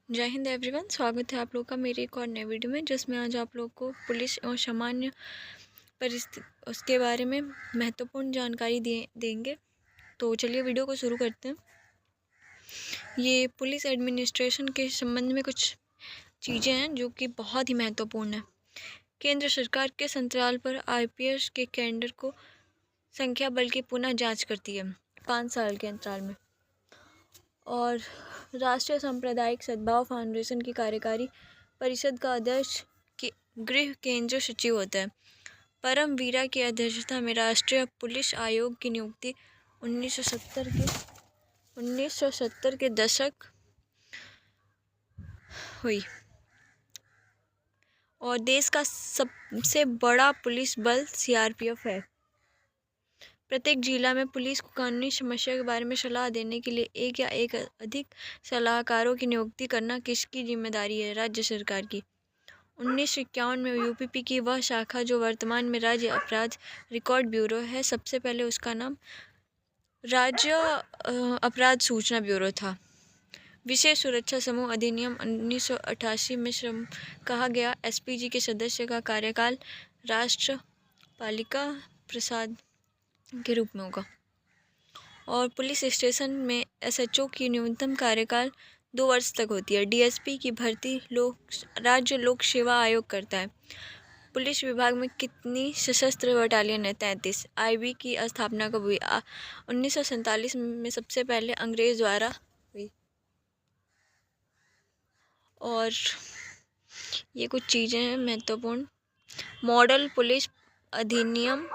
जय हिंद एवरीवन। स्वागत है आप लोग का मेरे एक और नए वीडियो में, जिसमें आज आप लोग को पुलिस और सामान्य परिस्थिति उसके बारे में महत्वपूर्ण जानकारी देंगे। तो चलिए वीडियो को शुरू करते हैं। ये पुलिस एडमिनिस्ट्रेशन के संबंध में कुछ चीज़ें हैं जो कि बहुत ही महत्वपूर्ण है। केंद्र सरकार के संचालन पर IPS के कैडर को संख्या बल की पुनः जाँच करती है 5 साल के अंतराल में। और राष्ट्रीय सांप्रदायिक सद्भाव फाउंडेशन की कार्यकारी परिषद का अध्यक्ष गृह केंद्रीय सचिव होता है। परमवीरा की अध्यक्षता में राष्ट्रीय पुलिस आयोग की नियुक्ति 1970 के दशक हुई और देश का सबसे बड़ा पुलिस बल CRPF है। प्रत्येक जिला में पुलिस को कानूनी समस्या के बारे में सलाह देने के लिए एक या एक अधिक सलाहकारों की नियुक्ति करना किसकी जिम्मेदारी है? राज्य सरकार की। 1951 में UPP की वह शाखा जो वर्तमान में राज्य अपराध रिकॉर्ड ब्यूरो है, सबसे पहले उसका नाम राज्य अपराध सूचना ब्यूरो था। विशेष सुरक्षा समूह अधिनियम 1988 में कहा गया SPG के सदस्य का कार्यकाल राष्ट्रपालिका प्रसाद के रूप में होगा। और पुलिस स्टेशन में SHO की न्यूनतम कार्यकाल 2 वर्ष तक होती है। DSP की भर्ती राज्य लोक सेवा आयोग करता है। पुलिस विभाग में कितनी सशस्त्र बटालियन है? 33। IB की स्थापना कब हुई? 1947 में सबसे पहले अंग्रेज द्वारा हुई। और ये कुछ चीज़ें हैं महत्वपूर्ण। मॉडल पुलिस अधिनियम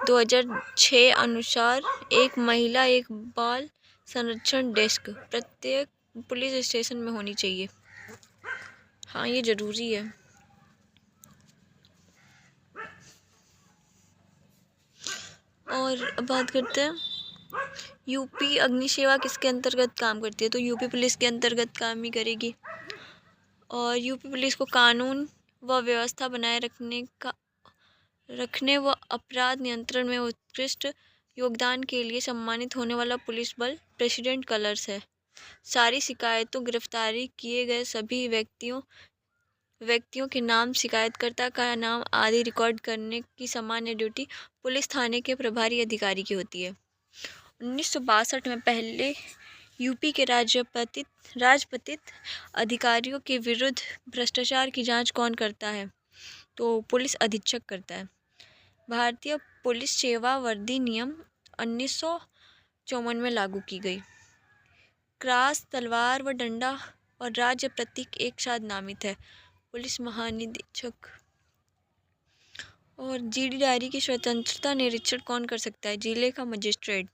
2006 अनुसार एक महिला एक बाल संरक्षण डेस्क प्रत्येक पुलिस स्टेशन में होनी चाहिए। हाँ, ये ज़रूरी है। और अब बात करते हैं UP अग्निसेवा किसके अंतर्गत काम करती है? तो UP पुलिस के अंतर्गत काम ही करेगी। और UP पुलिस को कानून व व्यवस्था बनाए रखने व अपराध नियंत्रण में उत्कृष्ट योगदान के लिए सम्मानित होने वाला पुलिस बल प्रेसिडेंट कलर्स है। सारी शिकायतों गिरफ्तारी किए गए सभी व्यक्तियों के नाम, शिकायतकर्ता का नाम आदि रिकॉर्ड करने की सामान्य ड्यूटी पुलिस थाने के प्रभारी अधिकारी की होती है। 1962 में पहले UP के राजपत्रित अधिकारियों के विरुद्ध भ्रष्टाचार की जांच कौन करता है? तो पुलिस अधीक्षक करता है। भारतीय पुलिस सेवा वर्दी नियम 1954 में लागू की गई। क्रास, तलवार व डंडा और राज्य प्रतीक एक साथ नामित है। पुलिस महानिदेशक। और GD डायरी की स्वतंत्रता निरीक्षण कौन कर सकता है? जिले का मजिस्ट्रेट।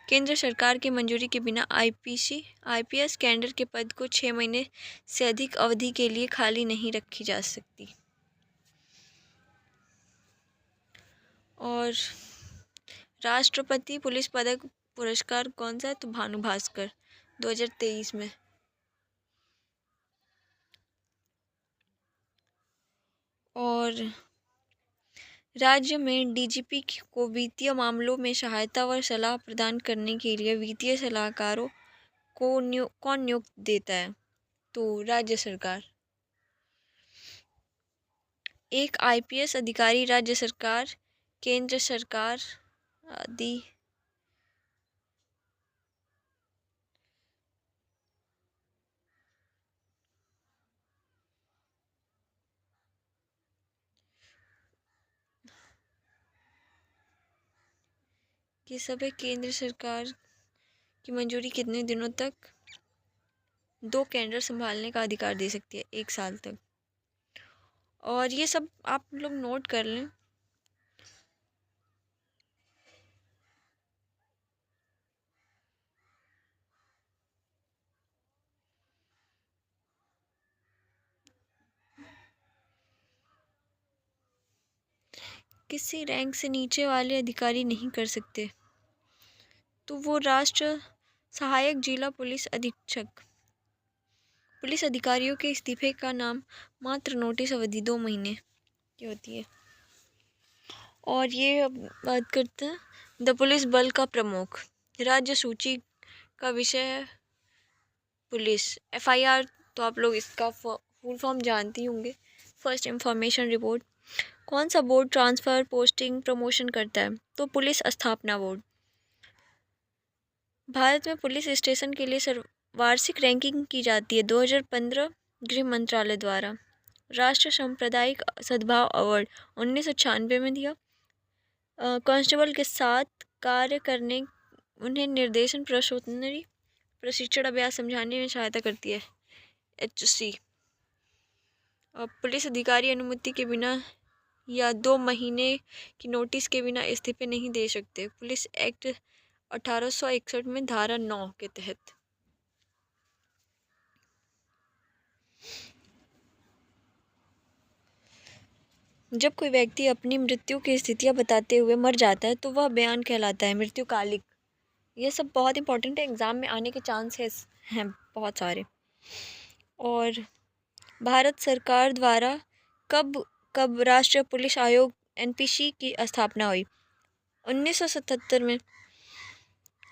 केंद्र सरकार की मंजूरी के बिना IPS कैडर के पद को 6 महीने से अधिक अवधि के लिए खाली नहीं रखी जा सकती। और राष्ट्रपति पुलिस पदक पुरस्कार कौन सा है? तो भानु भास्कर 2023 में। और राज्य में DGP को वित्तीय मामलों में सहायता व सलाह प्रदान करने के लिए वित्तीय सलाहकारों को कौन नियुक्त देता है? तो राज्य सरकार। एक IPS अधिकारी राज्य सरकार, केंद्र सरकार आदि ये सब है। केंद्र सरकार की मंजूरी कितने दिनों तक? 2 कैडर संभालने का अधिकार दे सकती है 1 साल तक। और ये सब आप लोग नोट कर लें। किसी रैंक से नीचे वाले अधिकारी नहीं कर सकते, तो वो राष्ट्र सहायक जिला पुलिस अधीक्षक। पुलिस अधिकारियों के इस्तीफे का नाम मात्र नोटिस अवधि 2 महीने की होती है। और ये अब बात करते हैं द पुलिस बल का प्रमुख। राज्य सूची का विषय है पुलिस। FIR तो आप लोग इसका फुल फॉर्म जानते ही होंगे। First information report. कौन सा बोर्ड ट्रांसफ़र, पोस्टिंग, प्रमोशन करता है? तो पुलिस स्थापना बोर्ड। भारत में पुलिस स्टेशन के लिए वार्षिक रैंकिंग की जाती है 2015 गृह मंत्रालय द्वारा। राष्ट्रीय सांप्रदायिक सद्भाव अवार्ड 1996 में दिया। कांस्टेबल के साथ कार्य करने उन्हें निर्देशन, प्रशिक्षण अभ्यास समझाने में सहायता करती है HC। पुलिस अधिकारी अनुमति के बिना या 2 महीने की नोटिस के बिना इस्तीफे नहीं दे सकते। पुलिस एक्ट 1861 में धारा 9 के तहत। जब कोई व्यक्ति अपनी मृत्यु की स्थितियां बताते हुए मर जाता है तो वह बयान कहलाता है मृत्युकालिक। ये सब बहुत इंपॉर्टेंट है, एग्ज़ाम में आने के चांसेस हैं बहुत सारे। और भारत सरकार द्वारा कब राष्ट्रीय पुलिस आयोग NPC की स्थापना हुई? 1977 में।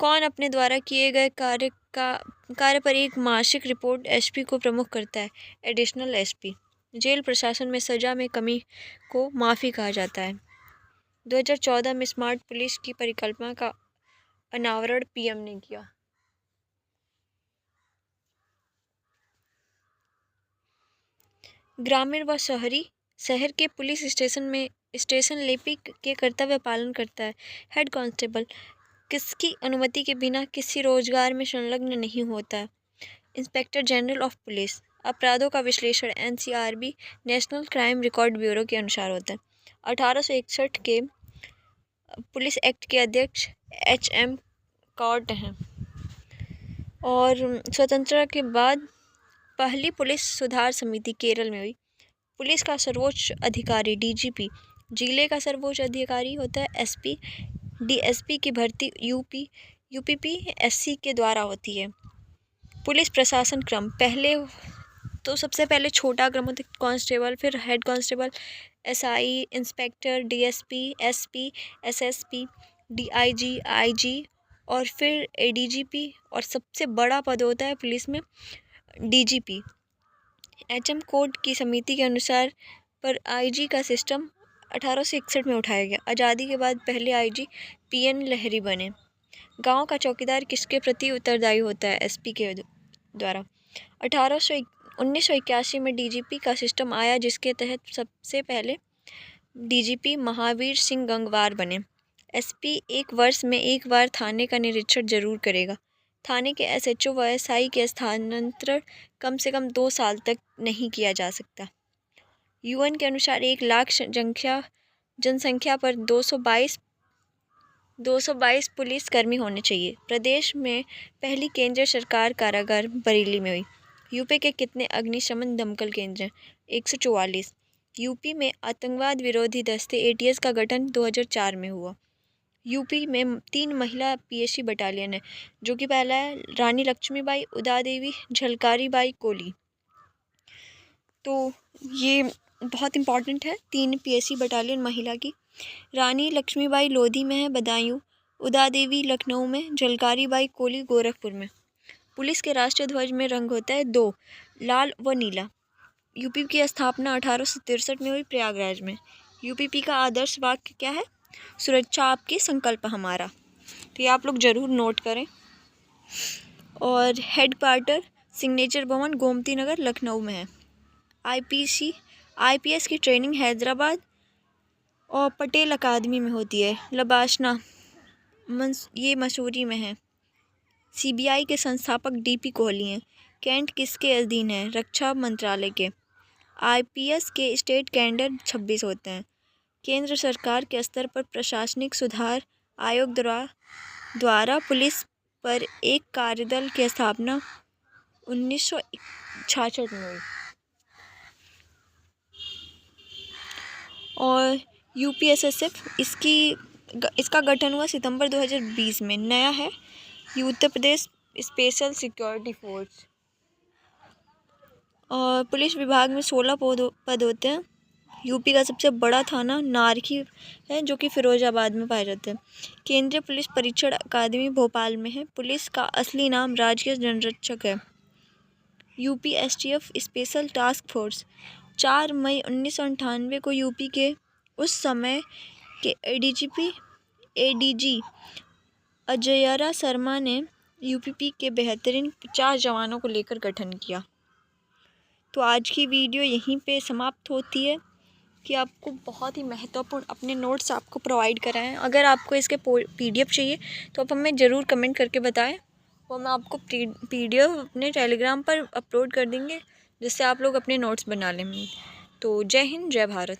कौन अपने द्वारा किए गए कार्य पर एक मासिक रिपोर्ट SP को प्रमुख करता है? Additional SP। जेल प्रशासन में सज़ा में कमी को माफ़ी कहा जाता है। 2014 में स्मार्ट पुलिस की परिकल्पना का अनावरण PM ने किया। ग्रामीण व शहर के पुलिस स्टेशन में स्टेशन लिपिक के कर्तव्य पालन करता है हेड कांस्टेबल। किसकी अनुमति के बिना किसी रोजगार में संलग्न नहीं होता? Inspector general of police. अपराधों का विश्लेषण NCRB national crime record bureau के अनुसार होता है। 1861 के पुलिस एक्ट के अध्यक्ष HM कॉर्ट हैं। और स्वतंत्रता के बाद पहली पुलिस सुधार समिति केरल में हुई। पुलिस का सर्वोच्च अधिकारी DGP। जिले का सर्वोच्च अधिकारी होता है SP। DSP की भर्ती UPPSC के द्वारा होती है। पुलिस प्रशासन क्रम। सबसे पहले छोटा क्रम होता है कांस्टेबल, फिर head constable, SI, inspector, DSP, SP, SSP, DIG, IG और फिर ADGP और सबसे बड़ा पद होता है पुलिस में DGP। HM कोड की समिति के अनुसार पर IG का सिस्टम 1861 में उठाया गया। आज़ादी के बाद पहले IG PN लहरी बने। गांव का चौकीदार किसके प्रति उत्तरदायी होता है? SP के द्वारा। 1981 में DGP का सिस्टम आया जिसके तहत सबसे पहले DGP महावीर सिंह गंगवार बने। SP एक वर्ष में एक बार थाने का निरीक्षण जरूर करेगा। थाने के SHO व SI के स्थानांतरण कम से कम 2 साल तक नहीं किया जा सकता। UN के अनुसार 1 लाख जनसंख्या पर 222 पुलिस कर्मी होने चाहिए। प्रदेश में पहली केंद्रीय सरकार कारागार बरेली में हुई। यूपी के कितने अग्निशमन दमकल केंद्र हैं? 144। यूपी में आतंकवाद विरोधी दस्ते ATS का गठन 2004 में हुआ। यूपी में 3 महिला PSC बटालियन है, जो कि पहला है रानी लक्ष्मीबाई, उदा देवी, झलकारी बाई कोली। तो ये बहुत इंपॉर्टेंट है। 3 PSC बटालियन महिला की। रानी लक्ष्मीबाई लोधी में है, बदायूं। उदा देवी लखनऊ में, झलकारी बाई कोली गोरखपुर में। पुलिस के राष्ट्रीय ध्वज में रंग होता है 2, लाल व नीला। यूपी की स्थापना 1863 में हुई प्रयागराज में। यूपीपी का आदर्श वाक्य क्या है? सुरक्षा आपकी, संकल्प हमारा। तो ये आप लोग ज़रूर नोट करें। और हेड क्वार्टर सिग्नेचर भवन गोमती नगर लखनऊ में है। IPS की ट्रेनिंग हैदराबाद और पटेल अकादमी में होती है। लबासना ये मसूरी में है। CBI के संस्थापक DP कोहली हैं। कैंट किसके अधीन है? रक्षा मंत्रालय के। IPS के स्टेट कैडर 26 होते हैं। केंद्र सरकार के स्तर पर प्रशासनिक सुधार आयोग द्वारा पुलिस पर एक कार्यदल की स्थापना 1966 में हुई। और UPSSF इसका गठन हुआ सितंबर 2020 में। नया है Uttar Pradesh special security force. और पुलिस विभाग में 16 पद होते हैं। यूपी का सबसे बड़ा थाना नारखी है, जो कि फिरोजाबाद में पाया जाता है। केंद्रीय पुलिस परीक्षण अकादमी भोपाल में है। पुलिस का असली नाम राजकीय जनरक्षक है। UP STF special task force. 4 मई 1998 को यूपी के उस समय के एडीजी अजयरा शर्मा ने यूपीपी के बेहतरीन 50 जवानों को लेकर गठन किया। तो आज की वीडियो यहीं पे समाप्त होती है कि आपको बहुत ही महत्वपूर्ण अपने नोट्स आपको प्रोवाइड कराएं। अगर आपको इसके पीडीएफ चाहिए तो आप हमें ज़रूर कमेंट करके बताएं, वो हम आपको पीडीएफ अपने टेलीग्राम पर अपलोड कर देंगे, जिससे आप लोग अपने नोट्स बना लें। तो जय हिंद, जय भारत।